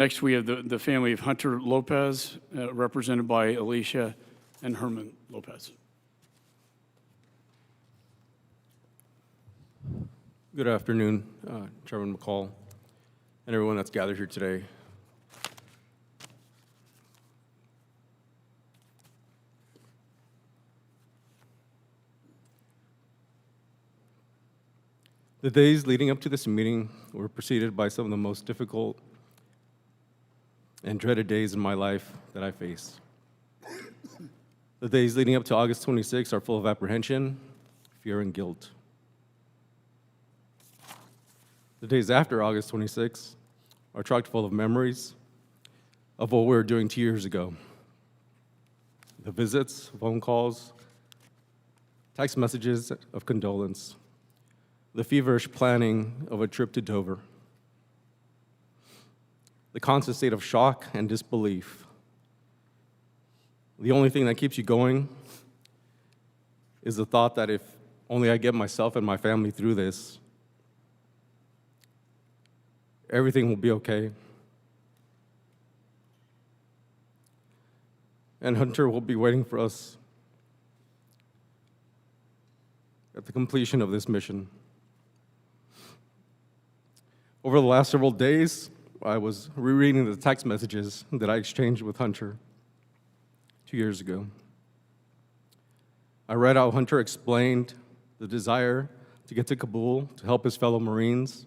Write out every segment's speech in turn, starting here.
Next, we have the family of Hunter Lopez, represented by Alicia and Herman Lopez. Good afternoon, Chairman McCall, and everyone that's gathered here today. The days leading up to this meeting were preceded by some of the most difficult and dreaded days in my life that I faced. The days leading up to August 26 are full of apprehension, fear, and guilt. The days after August 26 are chock full of memories of what we were doing 2 years ago. The visits, phone calls, text messages of condolence, the feverish planning of a trip to Dover, the constant state of shock and disbelief. The only thing that keeps you going is the thought that if only I get myself and my family through this, everything will be okay. And Hunter will be waiting for us at the completion of this mission. Over the last several days, I was rereading the text messages that I exchanged with Hunter 2 years ago. I read how Hunter explained the desire to get to Kabul to help his fellow Marines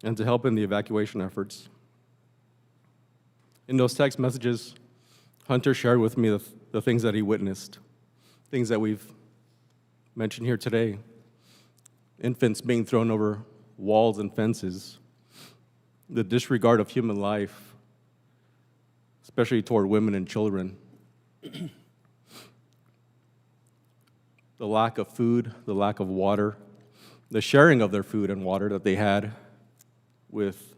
and to help in the evacuation efforts. In those text messages, Hunter shared with me the things that he witnessed, things that we've mentioned here today. Infants being thrown over walls and fences, the disregard of human life, especially toward women and children, the lack of food, the lack of water, the sharing of their food and water that they had with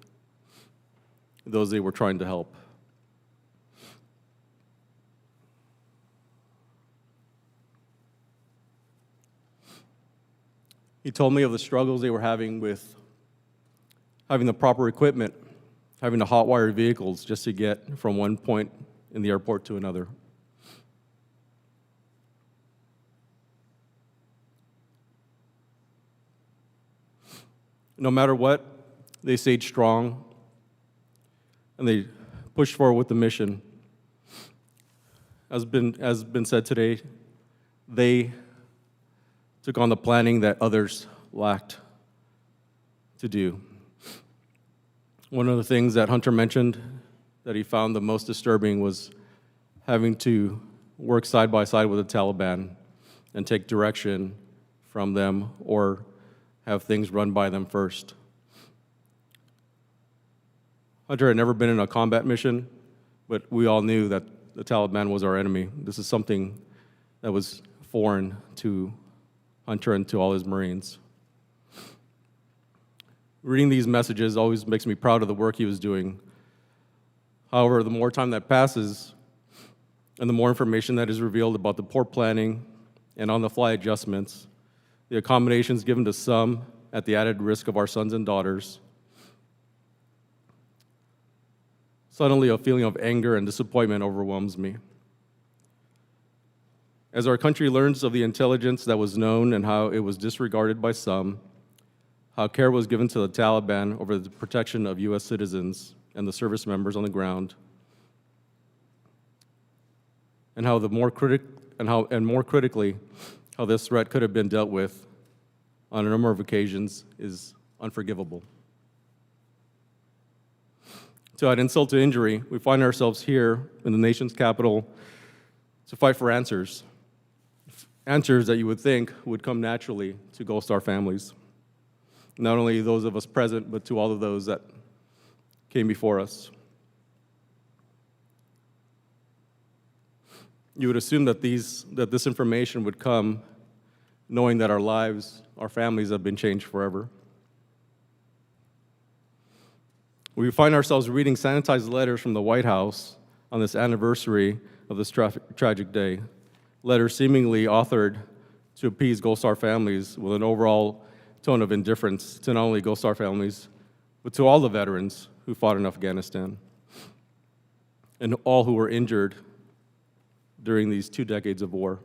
those they were trying to help. He told me of the struggles they were having with having the proper equipment, having the hot-wired vehicles just to get from one point in the airport to another. No matter what, they stayed strong and they pushed forward with the mission. As been said today, they took on the planning that others lacked to do. One of the things that Hunter mentioned that he found the most disturbing was having to work side by side with the Taliban and take direction from them or have things run by them first. Hunter had never been in a combat mission, but we all knew that the Taliban was our enemy. This is something that was foreign to Hunter and to all his Marines. Reading these messages always makes me proud of the work he was doing. However, the more time that passes and the more information that is revealed about the poor planning and on-the-fly adjustments, the accommodations given to some at the added risk of our sons and daughters, suddenly a feeling of anger and disappointment overwhelms me. As our country learns of the intelligence that was known and how it was disregarded by some, how care was given to the Taliban over the protection of U.S. citizens and the service members on the ground, and how more critically, how this threat could have been dealt with on a number of occasions is unforgivable. To add insult to injury, we find ourselves here in the nation's capital to fight for answers. Answers that you would think would come naturally to Gold Star families. Not only those of us present, but to all of those that came before us. You would assume that this information would come knowing that our lives, our families have been changed forever. We find ourselves reading sanitized letters from the White House on this anniversary of this tragic day, letters seemingly authored to appease Gold Star families with an overall tone of indifference to not only Gold Star families, but to all the veterans who fought in Afghanistan. and all who were injured during these 2 decades of war.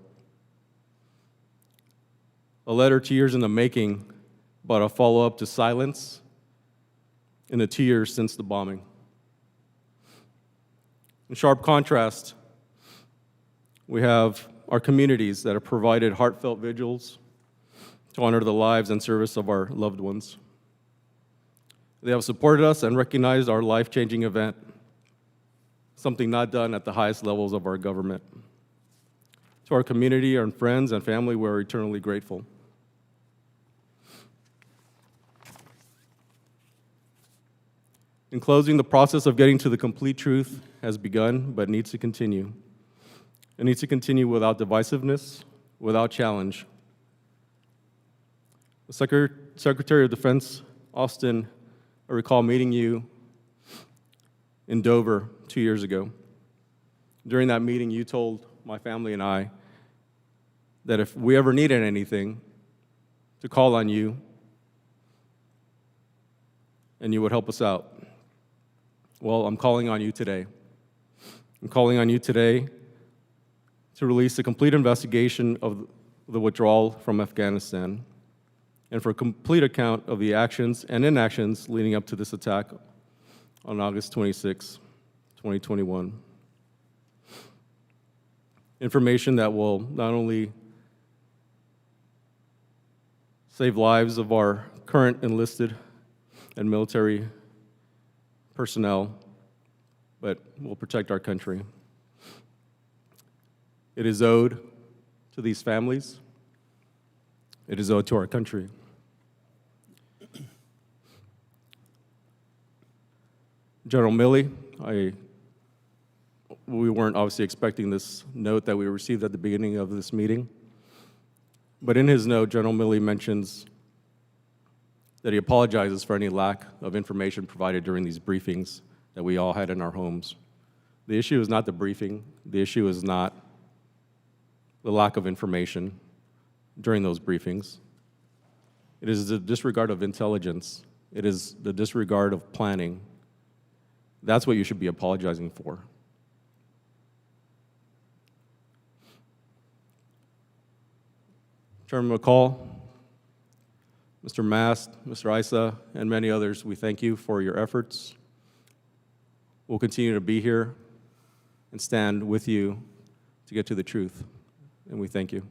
A letter 2 years in the making, but a follow-up to silence in the 2 years since the bombing. In sharp contrast, we have our communities that have provided heartfelt vigils to honor the lives and service of our loved ones. They have supported us and recognized our life-changing event, something not done at the highest levels of our government. To our community, our friends, and family, we're eternally grateful. In closing, the process of getting to the complete truth has begun, but needs to continue. It needs to continue without divisiveness, without challenge. The Secretary of Defense, Austin, I recall meeting you in Dover 2 years ago. During that meeting, you told my family and I that if we ever needed anything, to call on you, and you would help us out. Well, I'm calling on you today. I'm calling on you today to release a complete investigation of the withdrawal from Afghanistan and for a complete account of the actions and inactions leading up to this attack on August 26, 2021. Information that will not only save lives of our current enlisted and military personnel, but will protect our country. It is owed to these families. It is owed to our country. General Milley, we weren't obviously expecting this note that we received at the beginning of this meeting, but in his note, General Milley mentions that he apologizes for any lack of information provided during these briefings that we all had in our homes. The issue is not the briefing. The issue is not the lack of information during those briefings. It is the disregard of intelligence. It is the disregard of planning. That's what you should be apologizing for. Chairman McCall, Mr. Mast, Mr. Isa, and many others, we thank you for your efforts. We'll continue to be here and stand with you to get to the truth, and we thank you.